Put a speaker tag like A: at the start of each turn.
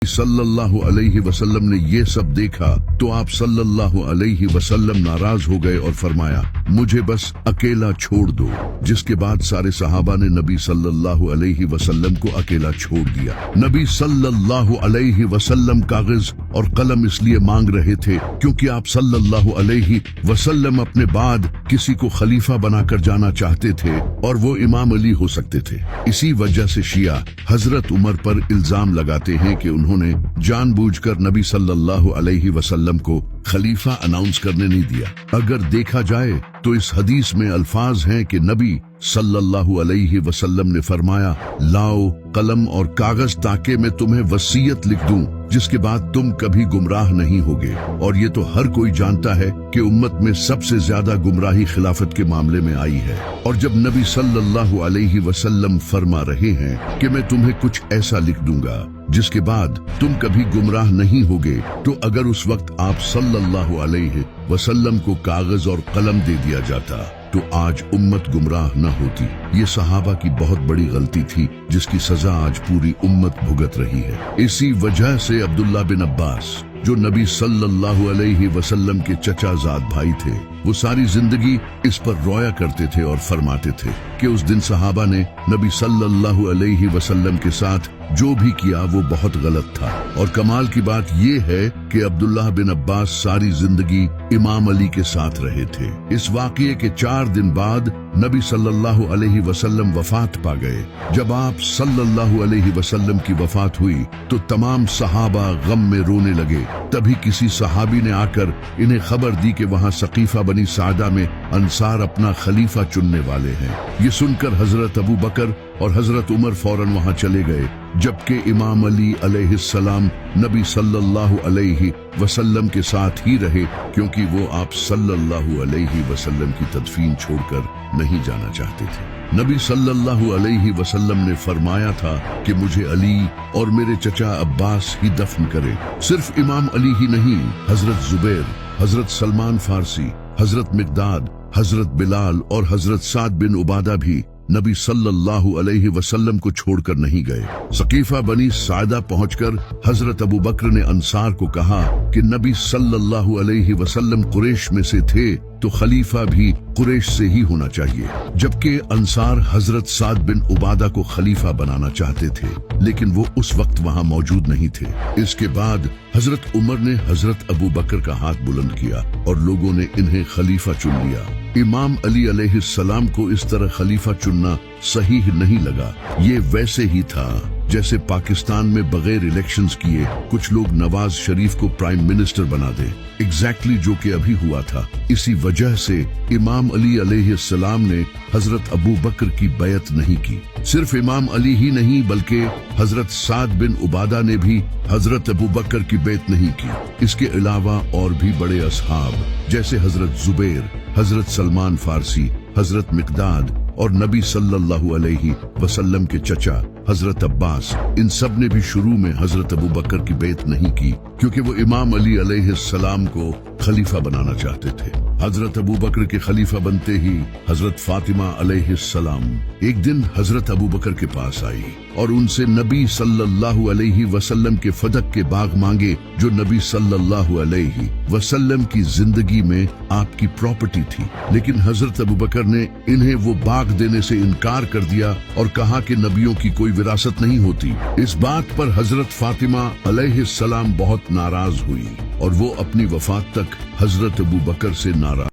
A: सल्लल्लाहु अलैहि वसल्लम ने ये सब देखा तो आप सल्लल्लाहु अलैहि वसल्लम नाराज हो गए और फरमाया, मुझे बस अकेला छोड़ दो। जिसके बाद सारे सहाबा ने नबी सल्लल्लाहु अलैहि वसल्लम को अकेला छोड़ दिया। नबी सल्लल्लाहु अलैहि वसल्लम कागज और कलम इसलिए मांग रहे थे क्योंकि आप सल्लल्लाहु अलैहि वसल्लम अपने बाद किसी को खलीफा बनाकर जाना चाहते थे और वो इमाम अली हो सकते थे। इसी वजह से शिया हजरत उमर पर इल्जाम लगाते हैं कि उन्होंने जानबूझकर नबी सल्लल्लाहु अलैहि वसल्लम को खलीफा अनाउंस करने नहीं दिया। अगर देखा जाए तो इस हदीस में अल्फाज हैं कि नबी सल्लल्लाहु अलैहि वसल्लम ने फरमाया, लाओ कलम और कागज ताकि मैं तुम्हें वसीयत लिख दूं जिसके बाद तुम कभी गुमराह नहीं होगे। और ये तो हर कोई जानता है कि उम्मत में सबसे ज्यादा गुमराही खिलाफत के मामले में आई है। और जब नबी सल्लल्लाहु अलैहि वसल्लम फरमा रहे हैं कि मैं तुम्हें कुछ ऐसा लिख दूंगा जिसके बाद तुम कभी गुमराह नहीं होगे, तो अगर उस वक्त आप सल्लल्लाहु अलैहि वसल्लम को कागज और कलम दे दिया जाता तो आज उम्मत गुमराह न होती। ये सहाबा की बहुत बड़ी गलती थी जिसकी सजा आज पूरी उम्मत भुगत रही है। इसी वजह से अब्दुल्ला बिन अब्बास जो नबी सल्लल्लाहु अलैहि वसल्लम के चचाजाद भाई थे, वो सारी जिंदगी इस पर रोया करते थे और फरमाते थे कि उस दिन सहाबा ने नबी सल्लल्लाहु अलैहि वसल्लम के साथ जो भी किया वो बहुत गलत था। और कमाल की बात ये है कि अब्दुल्ला बिन अब्बास सारी जिंदगी इमाम अली के साथ रहे थे। इस वाक़ये के 4 दिन बाद नबी सल्लल्लाहु अलैहि वसल्लम वफात पा गए। जब आप सल्लल्लाहु अलैहि वसल्लम की वफात हुई तो तमाम सहाबा गम में रोने लगे। तभी किसी सहाबी ने आकर इन्हें खबर दी कि वहाँ सकीफा बनी सादा में अंसार अपना खलीफा चुनने वाले हैं। ये सुनकर हजरत अबू बकर और हजरत उमर फौरन वहाँ चले गए, जबकि इमाम अली अलैहिस्सलाम नबी सल्लल्लाहु अलैहि वसल्लम के साथ ही रहे क्योंकि वो आप सल्लल्लाहु अलैहि वसल्लम की तदफीन छोड़कर नहीं जाना चाहते थे। नबी सल्लल्लाहु अलैहि वसल्लम ने फरमाया था कि मुझे अली और मेरे चचा अब्बास ही दफन करें। सिर्फ इमाम अली ही नहीं, हजरत जुबैर, हजरत सलमान फारसी, हजरत मिकदाद, हजरत बिलाल और हजरत साद बिन उबादा भी नबी सल्लल्लाहु अलैहि वसल्लम को छोड़कर नहीं गए। सकीफा बनी सादा पहुंचकर हजरत अबू बकर ने अंसार को कहा कि नबी सल्लल्लाहु अलैहि वसल्लम कुरैश में से थे तो खलीफा भी कुरैश से ही होना चाहिए। जबकि अंसार हजरत साद बिन उबादा को खलीफा बनाना चाहते थे, लेकिन वो उस वक्त वहां मौजूद नहीं थे। इसके बाद हजरत उमर ने हजरत अबू बकर का हाथ बुलंद किया और लोगों ने इन्हें खलीफा चुन लिया। इमाम अली अलैहिस्सलाम को इस तरह खलीफा चुनना सही नहीं लगा। ये वैसे ही था जैसे पाकिस्तान में बगैर इलेक्शंस किए कुछ लोग नवाज शरीफ को प्राइम मिनिस्टर बना दे, एग्जैक्टली जो कि अभी हुआ था। इसी वजह से इमाम अली अलैहिस्सलाम ने हजरत अबू बकर की बैत नहीं की। सिर्फ इमाम अली ही नहीं बल्कि हजरत साद बिन उबादा ने भी हजरत अबू बकर की बैत नहीं की। इसके अलावा और भी बड़े असहाब जैसे हजरत जुबैर, हजरत सलमान फारसी, हजरत मिकदाद और नबी सल्लल्लाहु अलैहि वसल्लम के चचा हजरत अब्बास, इन सब ने भी शुरू में हजरत अबू बकर की बैत नहीं की क्योंकि वो इमाम अली अलैहिस्सलाम को खलीफा बनाना चाहते थे। हजरत अबू बकर के खलीफा बनते ही हजरत फातिमा अलैहिस्सलाम एक दिन हजरत अबू बकर के पास आई और उनसे नबी सल्लल्लाहु अलैहि वसल्लम के फदक के बाग मांगे जो नबी सल्लल्लाहु अलैहि वसल्लम की जिंदगी में आपकी प्रॉपर्टी थी। लेकिन हजरत अबू बकर ने इन्हें वो बाग देने से इनकार कर दिया और कहा कि नबियों की कोई विरासत नहीं होती। इस बात पर हजरत फातिमा अलैहिस्सलाम बहुत नाराज हुई और वो अपनी वफात तक हजरत अबू बकर से नाराज